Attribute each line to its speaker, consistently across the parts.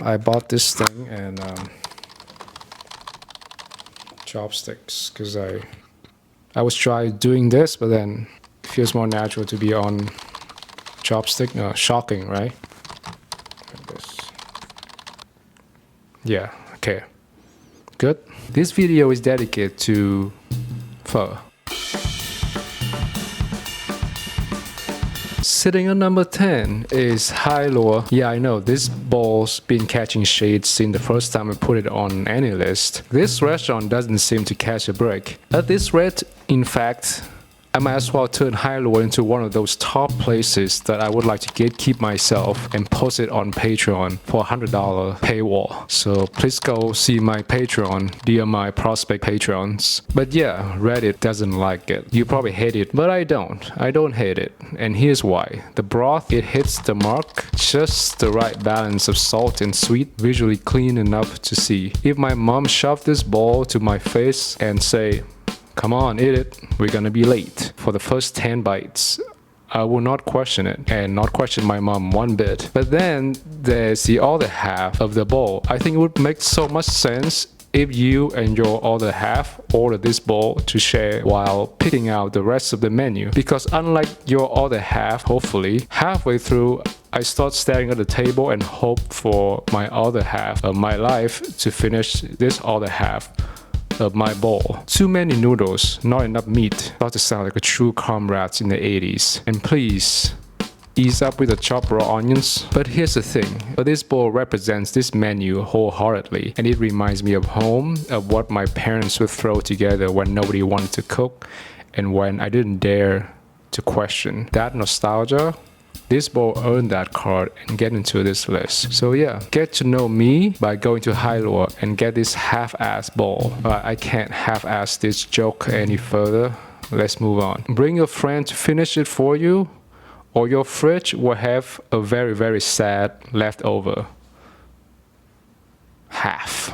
Speaker 1: I bought this thing and chopsticks because I was trying doing this, but then it feels more natural to be on chopstick. Shocking, right? Like this. Yeah, okay. Good. This video is dedicated to pho. Sitting at number 10 is Hai Luo. Yeah, I know, this bowl's been catching shade since the first time I put it on any list. This restaurant doesn't seem to catch a break. At this rate, in fact, I might as well turn Hai Luo into one of those top places that I would like to gatekeep myself and post it on Patreon for a $100 paywall. So please go see my Patreon, dear my prospect Patreons. But yeah, Reddit doesn't like it. You probably hate it, but I don't. I don't hate it. And here's why. The broth, it hits the mark. Just the right balance of salt and sweet, visually clean enough to see. If my mom shoved this bowl to my face and say, "Come on, eat it, we're gonna be late," for the first 10 bites, I will not question it and not question my mom one bit. But then there's the other half of the bowl. I think it would make so much sense if you and your other half order this bowl to share while picking out the rest of the menu. Because unlike your other half, hopefully, halfway through, I start staring at the table and hope for my other half of my life to finish this other half of my bowl. Too many noodles, not enough meat. Start to sound like a true comrades in the 80s. And please, ease up with the chopped raw onions. But here's the thing, this bowl represents this menu wholeheartedly, and it reminds me of home, of what my parents would throw together when nobody wanted to cook, and when I didn't dare to question. That nostalgia, this bowl earned that card and get into this list. So yeah, get to know me by going to Hai Luo and get this half-ass bowl. But I can't half-ass this joke any further. Let's move on. Bring your friend to finish it for you, or your fridge will have a very, very sad leftover half.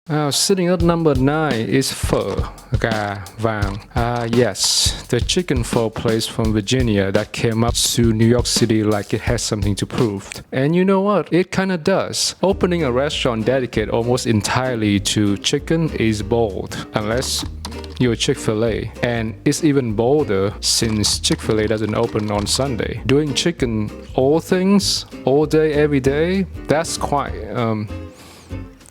Speaker 1: Now, sitting at number 9 is pho, gà vàng. Yes, the chicken pho place from Virginia that came up to New York City like it has something to prove. And you know what? It kinda does. Opening a restaurant dedicated almost entirely to chicken is bold, unless you're Chick-fil-A. And it's even bolder since Chick-fil-A doesn't open on Sunday. Doing chicken all things, all day, every day, that's quite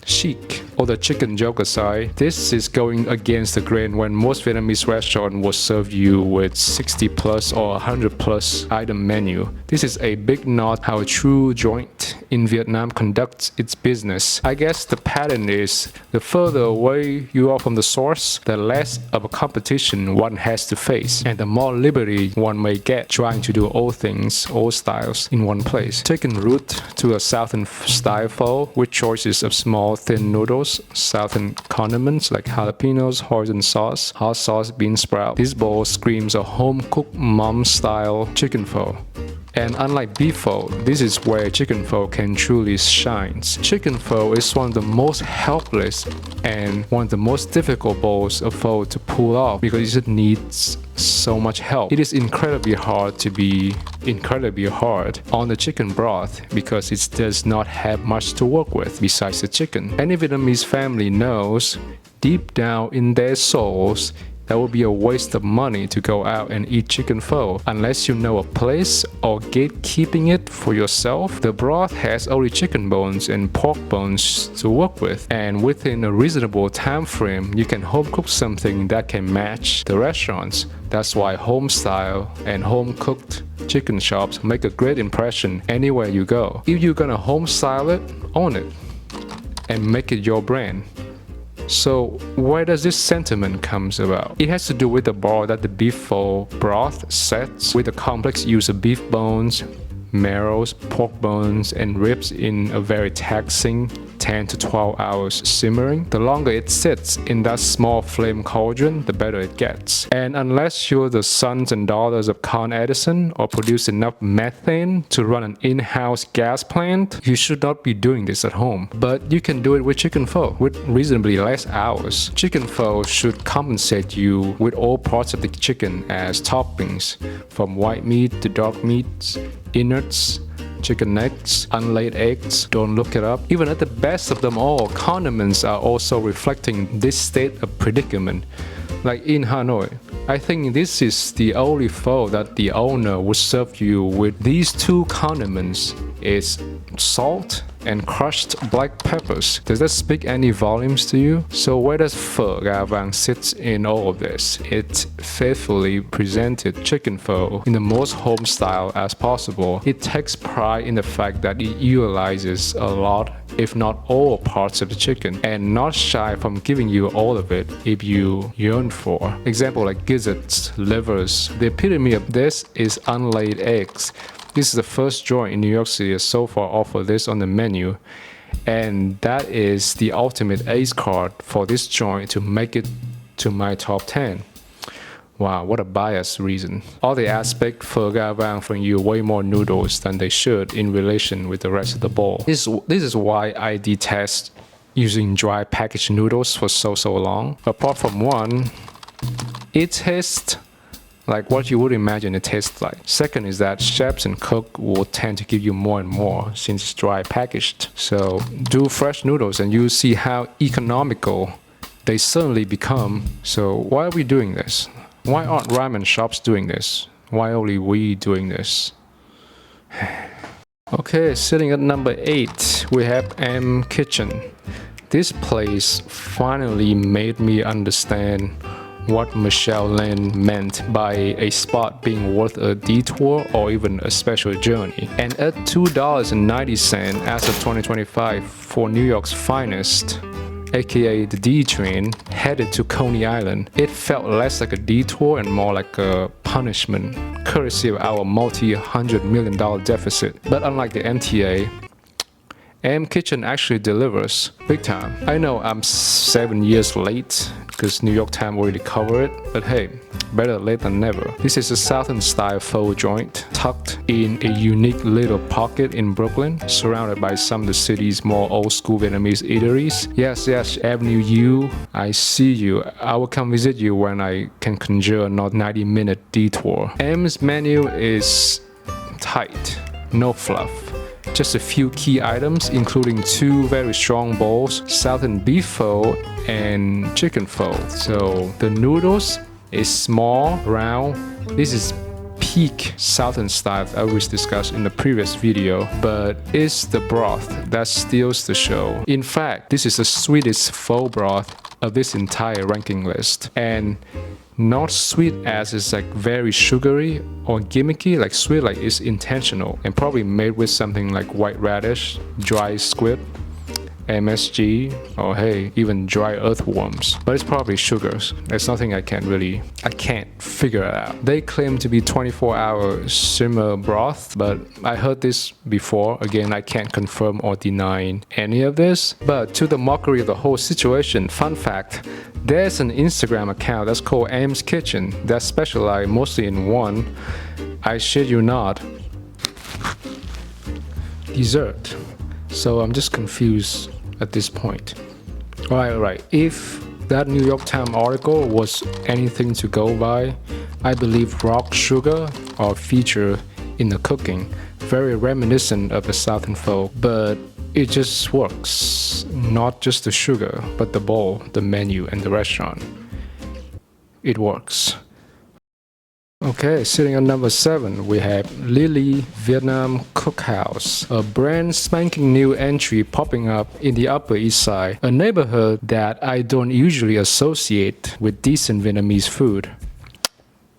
Speaker 1: chic. Or the chicken joke aside, this is going against the grain when most Vietnamese restaurants will serve you with 60 plus or 100 plus item menu. This is a big nod how a true joint in Vietnam conducts its business. I guess the pattern is the further away you are from the source, the less of a competition one has to face, and the more liberty one may get trying to do all things, all styles in one place. Taking root to a Southern style pho with choices of small thin noodles, Southern condiments like jalapenos, hoisin sauce, hot sauce, bean sprout. This bowl screams a home-cooked mom-style chicken pho. And unlike beef pho, this is where chicken pho can truly shine. Chicken pho is one of the most helpless and one of the most difficult bowls of pho to pull off because it needs so much help. It is incredibly hard to be incredibly hard on the chicken broth because it does not have much to work with besides the chicken. Any Vietnamese family knows deep down in their souls that would be a waste of money to go out and eat chicken pho unless you know a place or gatekeeping it for yourself. The broth has only chicken bones and pork bones to work with, and within a reasonable time frame, you can home cook something that can match the restaurants. That's why home style and home cooked chicken shops make a great impression anywhere you go. If you're gonna home style it, own it and make it your brand. So where does this sentiment comes about? It has to do with the bar that the beef pho broth sets with the complex use of beef bones, marrows, pork bones, and ribs in a very taxing 10 to 12 hours simmering. The longer it sits in that small flame cauldron, the better it gets. And unless you're the sons and daughters of Con Edison or produce enough methane to run an in-house gas plant, you should not be doing this at home. But you can do it with chicken pho with reasonably less hours. Chicken pho should compensate you with all parts of the chicken as toppings, from white meat to dark meats, innards, chicken necks, unlaid eggs. Don't look it up. Even at the best of them all, condiments are also reflecting this state of predicament. Like in Hanoi, I think this is the only pho that the owner would serve you with these two condiments. It's salt and crushed black peppers. Does that speak any volumes to you? So where does Pho Ga Vang sit in all of this? It faithfully presented chicken pho in the most home style as possible. It takes pride in the fact that it utilizes a lot, if not all, parts of the chicken, and not shy from giving you all of it if you yearn for. Example like gizzards, livers. The epitome of this is unlaid eggs. This is the first joint in New York City that so far offer this on the menu, and that is the ultimate ace card for this joint to make it to my top 10. Wow, what a biased reason. All the aspect Pho Ga Vang from you way more noodles than they should in relation with the rest of the bowl. This is why I detest using dry packaged noodles for so long. Apart from one, it tastes like what you would imagine it tastes like. Second is that chefs and cooks will tend to give you more and more since it's dry packaged. So do fresh noodles and you'll see how economical they suddenly become. So why are we doing this? Why aren't ramen shops doing this? Why only we doing this? Okay, sitting at number 8, we have M Kitchen. This place finally made me understand what Michelle Lin meant by a spot being worth a detour or even a special journey. And at $2.90 as of 2025 for New York's finest, aka the D train, headed to Coney Island, it felt less like a detour and more like a punishment, courtesy of our multi-$100 million deficit. But unlike the MTA, M Kitchen actually delivers big time. I know I'm 7 years late because New York Times already covered it, but hey, better late than never. This is a Southern style pho joint tucked in a unique little pocket in Brooklyn, surrounded by some of the city's more old school Vietnamese eateries. Yes, Avenue U, I see you. I will come visit you when I can conjure a not 90-minute detour. M's menu is tight, no fluff. Just a few key items, including 2 very strong bowls, Southern beef pho and chicken pho. So the noodles is small, round. This is peak Southern style I was discussed in the previous video, but it's the broth that steals the show. In fact, this is the sweetest pho broth of this entire ranking list. And not sweet as it's like very sugary or gimmicky, like sweet like it's intentional and probably made with something like white radish, dry squid, MSG, or hey, even dry earthworms. But it's probably sugars. There's nothing I can't figure it out. They claim to be 24-hour simmer broth, but I heard this before. Again, I can't confirm or deny any of this. But to the mockery of the whole situation, fun fact, there's an Instagram account that's called M's Kitchen that specializes mostly in one, I shit you not, dessert. So I'm just confused at this point. Alright. If that New York Times article was anything to go by, I believe rock sugar are featured in the cooking, very reminiscent of the Southern Pho, but it just works. Not just the sugar, but the bowl, the menu, and the restaurant. It works. Okay, sitting at number 7, we have Lily Vietnam Cookhouse, a brand spanking new entry popping up in the Upper East Side, a neighborhood that I don't usually associate with decent Vietnamese food.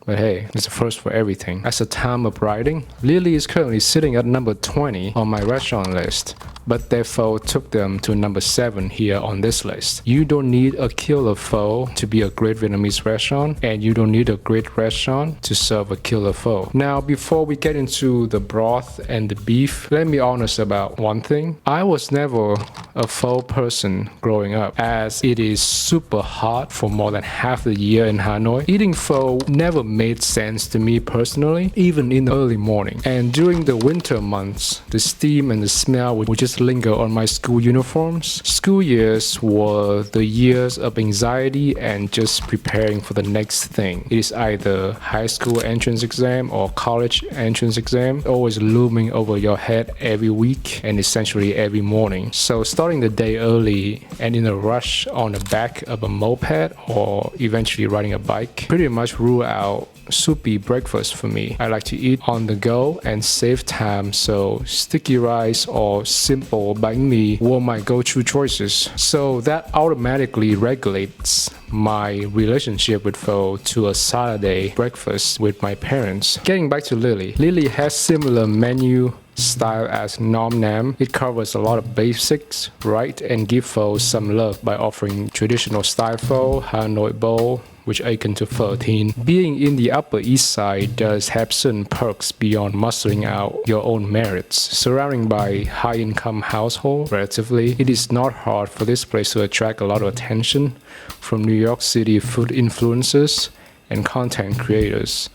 Speaker 1: But hey, it's a first for everything. As of time of writing, Lily is currently sitting at number 20 on my restaurant list, but their pho took them to number 7 here on this list. You don't need a killer pho to be a great Vietnamese restaurant, and you don't need a great restaurant to serve a killer pho. Now, before we get into the broth and the beef, let me be honest about one thing. I was never a pho person growing up, as it is super hot for more than half the year in Hanoi. Eating pho never made sense to me personally, even in the early morning. And during the winter months, the steam and the smell would just linger on my school uniforms. School years were the years of anxiety and just preparing for the next thing. It is either high school entrance exam or college entrance exam, always looming over your head every week and essentially every morning. So starting the day early and in a rush on the back of a moped or eventually riding a bike pretty much rule out soupy breakfast for me. I like to eat on the go and save time, so sticky rice or simple bánh mì were my go-to choices. So that automatically regulates my relationship with pho to a Saturday breakfast with my parents. Getting back to Lily. Lily has similar menu style as Nom Nam. It covers a lot of basics, right, and give pho some love by offering traditional style pho, Hanoi bowl, which akin to 13. Being in the Upper East Side does have certain perks beyond muscling out your own merits. Surrounded by high-income household, relatively, it is not hard for this place to attract a lot of attention from New York City food influencers and content creators.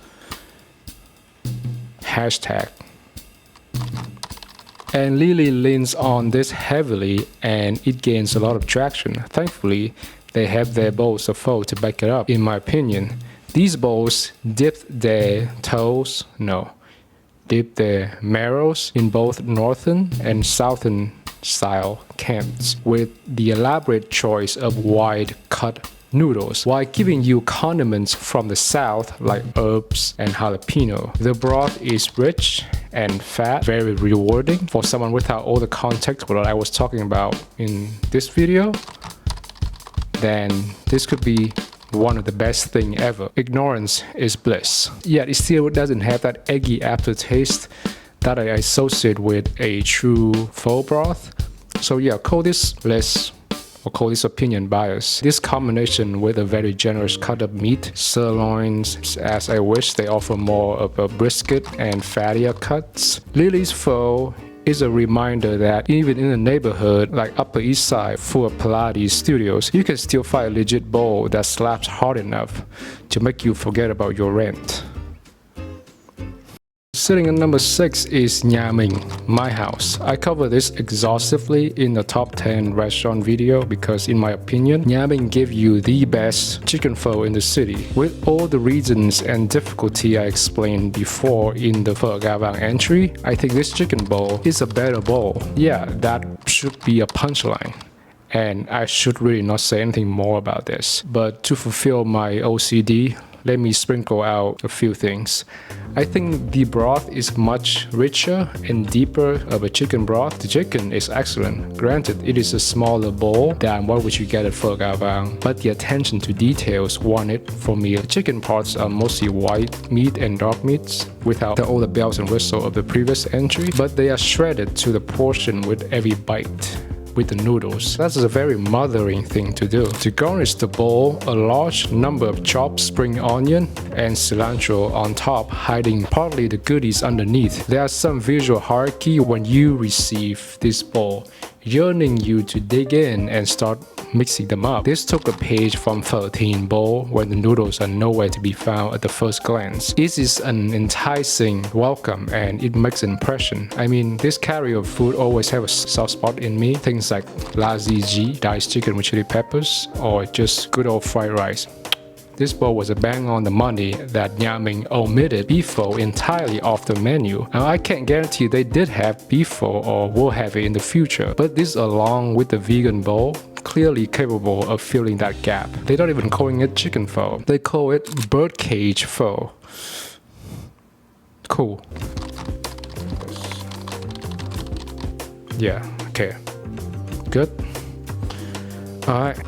Speaker 1: Hashtag. And Lily leans on this heavily and it gains a lot of traction. Thankfully, they have their bowls of pho to back it up, in my opinion. These bowls dip their marrows in both Northern and Southern style camps with the elaborate choice of wide cut noodles, while giving you condiments from the south like herbs and jalapeno. The broth is rich and fat, very rewarding for someone without all the context what I was talking about in this video. Then this could be one of the best thing ever. Ignorance is bliss. Yet it still doesn't have that eggy aftertaste that I associate with a true pho broth. So yeah, call this bliss or call this opinion bias. This combination with a very generous cut of meat, sirloins, as I wish they offer more of a brisket and fattier cuts. Lily's pho is a reminder that even in a neighborhood like Upper East Side full of Pilates studios, you can still find a legit bowl that slaps hard enough to make you forget about your rent. Sitting at number 6 is Nha Minh, my house. I cover this exhaustively in the top 10 restaurant video because in my opinion, Nha Minh gives you the best chicken pho in the city. With all the reasons and difficulty I explained before in the Pho Ga Vàng entry, I think this chicken bowl is a better bowl. Yeah, that should be a punchline. And I should really not say anything more about this. But to fulfill my OCD, let me sprinkle out a few things. I think the broth is much richer and deeper of a chicken broth. The chicken is excellent. Granted, it is a smaller bowl than what would you get at Pho Ga Vàng, but the attention to details won it for me. The chicken parts are mostly white meat and dark meats without all the bells and whistles of the previous entry, but they are shredded to the portion with every bite. With the noodles. That's a very mothering thing to do. To garnish the bowl, a large number of chopped spring onion and cilantro on top, hiding partly the goodies underneath. There's some visual hierarchy when you receive this bowl, yearning you to dig in and start mixing them up. This took a page from 13 bowl where the noodles are nowhere to be found at the first glance. It is an enticing welcome and it makes an impression. I mean, this category of food always have a soft spot in me. Things like Lazi diced chicken with chili peppers or just good old fried rice. This bowl was a bang on the money that Nha Minh omitted beef pho entirely off the menu. Now I can't guarantee they did have beef pho or will have it in the future, but this along with the vegan bowl clearly capable of filling that gap. They're not even calling it chicken pho. They call it birdcage pho. Cool. Yeah, okay. Good. Alright.